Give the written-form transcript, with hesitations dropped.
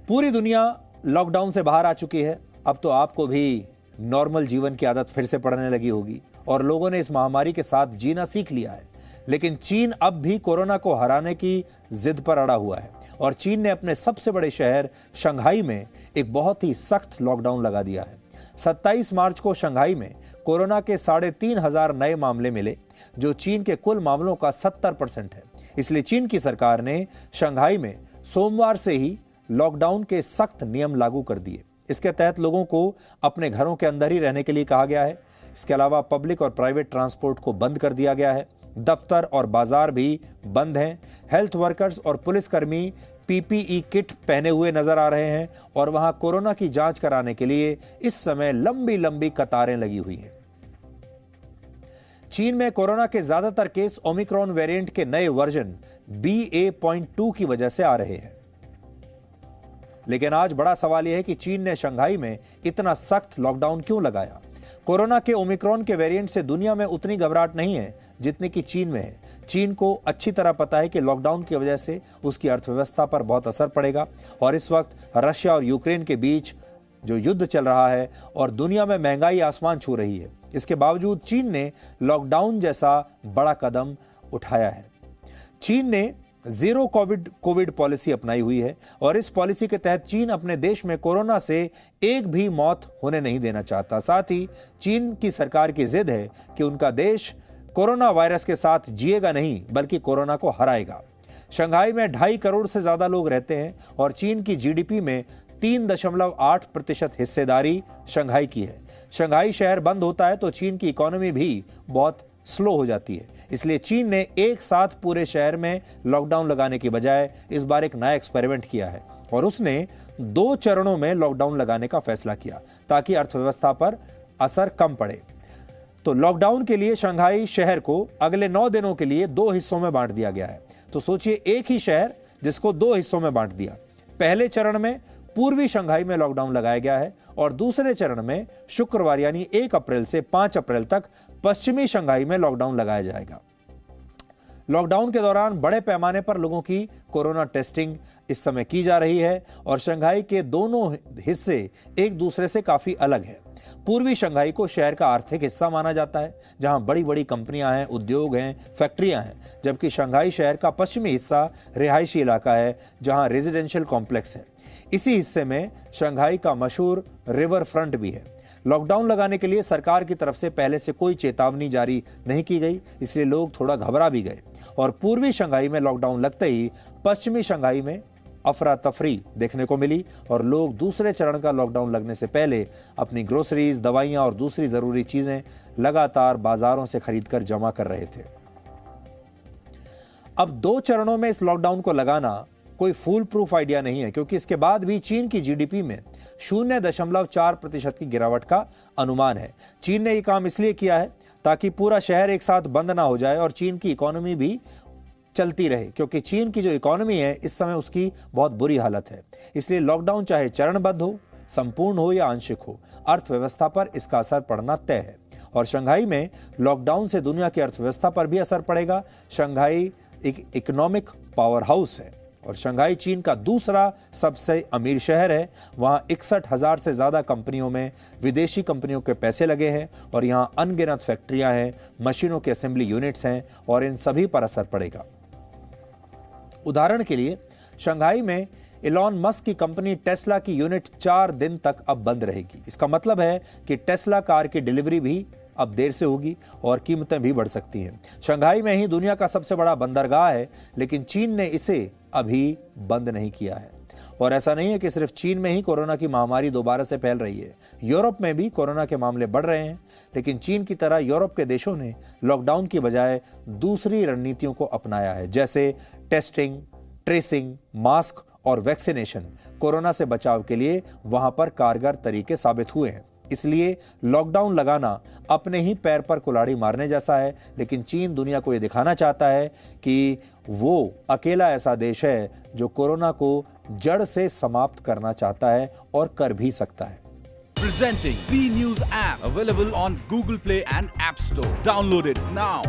पूरी दुनिया लॉकडाउन से बाहर आ चुकी है। अब तो आपको भी नॉर्मल जीवन की आदत फिर से पड़ने लगी होगी और लोगों ने इस महामारी के साथ जीना सीख लिया है। लेकिन चीन अब भी कोरोना को हराने की जिद पर अड़ा हुआ है और चीन ने अपने सबसे बड़े शहर शंघाई में एक बहुत ही सख्त लॉकडाउन लगा दिया है। 27 मार्च को शंघाई में कोरोना के 3,500 नए मामले मिले, जो चीन के कुल मामलों का 70% है। इसलिए चीन की सरकार ने शंघाई में सोमवार से ही लॉकडाउन के सख्त नियम लागू कर दिए। इसके तहत लोगों को अपने घरों के अंदर ही रहने के लिए कहा गया है। इसके अलावा पब्लिक और प्राइवेट ट्रांसपोर्ट को बंद कर दिया गया है। दफ्तर और बाजार भी बंद हैं। हेल्थ वर्कर्स और पुलिसकर्मी पीपीई किट पहने हुए नजर आ रहे हैं और वहां कोरोना की जांच कराने के लिए इस समय लंबी लंबी कतारें लगी हुई हैं। चीन में कोरोना के ज्यादातर केस ओमिक्रॉन वेरिएंट के नए वर्जन BA.2 की वजह से आ रहे हैं। लेकिन आज बड़ा सवाल यह है कि चीन ने शंघाई में इतना सख्त लॉकडाउन क्यों लगाया। कोरोना के ओमिक्रॉन के वेरिएंट से दुनिया में उतनी घबराहट नहीं है जितनी कि चीन में है। चीन को अच्छी तरह पता है कि लॉकडाउन की वजह से उसकी अर्थव्यवस्था पर बहुत असर पड़ेगा और इस वक्त रशिया और यूक्रेन के बीच जो युद्ध चल रहा है और दुनिया में महंगाई आसमान छू रही है, इसके बावजूद चीन ने लॉकडाउन जैसा बड़ा कदम उठाया है। चीन ने जीरो कोविड पॉलिसी अपनाई हुई है और इस पॉलिसी के तहत चीन अपने देश में कोरोना से एक भी मौत होने नहीं देना चाहता। साथ ही चीन की सरकार की जिद है कि उनका देश कोरोना वायरस के साथ जिएगा नहीं बल्कि कोरोना को हराएगा। शंघाई में 2.5 करोड़ से ज्यादा लोग रहते हैं और चीन की जीडीपी में 3.8% हिस्सेदारी शंघाई की है। शंघाई शहर बंद होता है तो चीन की इकोनॉमी भी बहुत स्लो हो जाती है। इसलिए चीन ने एक साथ पूरे शहर में लॉकडाउन लगाने की बजाय इस बार एक नया एक्सपेरिमेंट किया है और उसने 2 चरणों में लॉकडाउन लगाने का फैसला किया ताकि अर्थव्यवस्था पर असर कम पड़े। तो लॉकडाउन के लिए शंघाई शहर को अगले 9 दिनों के लिए 2 हिस्सों में बांट दिया गया है। तो सोचिए, एक ही शहर जिसको 2 हिस्सों में बांट दिया। पहले चरण में पूर्वी शंघाई में लॉकडाउन लगाया गया है और दूसरे चरण में शुक्रवार यानी 1 अप्रैल से 5 अप्रैल तक पश्चिमी शंघाई में लॉकडाउन लगाया जाएगा। लॉकडाउन के दौरान बड़े पैमाने पर लोगों की कोरोना टेस्टिंग इस समय की जा रही है और शंघाई के दोनों हिस्से एक दूसरे से काफी अलग हैं। पूर्वी शंघाई को शहर का आर्थिक हिस्सा माना जाता है, जहां बड़ी बड़ी कंपनियां हैं, उद्योग हैं, फैक्ट्रियां हैं, जबकि शंघाई शहर का पश्चिमी हिस्सा रिहायशी इलाका है जहां रेजिडेंशियल कॉम्प्लेक्स है। इसी हिस्से में शंघाई का मशहूर रिवर फ्रंट भी है। लॉकडाउन लगाने के लिए सरकार की तरफ से पहले से कोई चेतावनी जारी नहीं की गई, इसलिए लोग थोड़ा घबरा भी गए और पूर्वी शंघाई में लॉकडाउन लगते ही पश्चिमी शंघाई में अफरा तफरी देखने को मिली और लोग दूसरे चरण का लॉकडाउन लगने से पहले अपनी ग्रोसरीज, दवाइयां और दूसरी जरूरी चीजें लगातार बाजारों से खरीदकर जमा कर रहे थे। अब 2 चरणों में इस लॉकडाउन को लगाना कोई फूल प्रूफ आइडिया नहीं है, क्योंकि इसके बाद भी चीन की जीडीपी में 0.4% की गिरावट का अनुमान है। चीन ने यह काम इसलिए किया है ताकि पूरा शहर एक साथ बंद ना हो जाए और चीन की इकोनॉमी भी चलती रहे, क्योंकि चीन की जो इकोनॉमी है इस समय उसकी बहुत बुरी हालत है। इसलिए लॉकडाउन चाहे चरणबद्ध हो, संपूर्ण हो या आंशिक हो, अर्थव्यवस्था पर इसका असर पड़ना तय है और शंघाई में लॉकडाउन से दुनिया की अर्थव्यवस्था पर भी असर पड़ेगा। शंघाई एक इकोनॉमिक पावर हाउस है और शंघाई चीन का दूसरा सबसे अमीर शहर है। वहां 61,000 से ज्यादा कंपनियों में विदेशी कंपनियों के पैसे लगे हैं और यहां अनगिनत फैक्ट्रियां हैं, मशीनों के असेंबली यूनिट्स हैं और इन सभी पर असर पड़ेगा। उदाहरण के लिए शंघाई में इलॉन मस्क की कंपनी टेस्ला की यूनिट 4 दिन तक अब बंद रहेगी। इसका मतलब है कि टेस्ला कार की डिलीवरी भी अब देर से होगी और कीमतें भी बढ़ सकती हैं। शंघाई में ही दुनिया का सबसे बड़ा बंदरगाह है, लेकिन चीन ने इसे अभी बंद नहीं किया है। और ऐसा नहीं है कि सिर्फ चीन में ही कोरोना की महामारी दोबारा से फैल रही है। यूरोप में भी कोरोना के मामले बढ़ रहे हैं, लेकिन चीन की तरह यूरोप के देशों ने लॉकडाउन की बजाय दूसरी रणनीतियों को अपनाया है, जैसे टेस्टिंग, ट्रेसिंग, मास्क और वैक्सीनेशन। कोरोना से बचाव के लिए वहां पर कारगर तरीके साबित हुए हैं। इसलिए लॉकडाउन लगाना अपने ही पैर पर कुल्हाड़ी मारने जैसा है, लेकिन चीन दुनिया को यह दिखाना चाहता है कि वो अकेला ऐसा देश है जो कोरोना को जड़ से समाप्त करना चाहता है और कर भी सकता है। Presenting B News app available on Google Play and App Store. Download it now.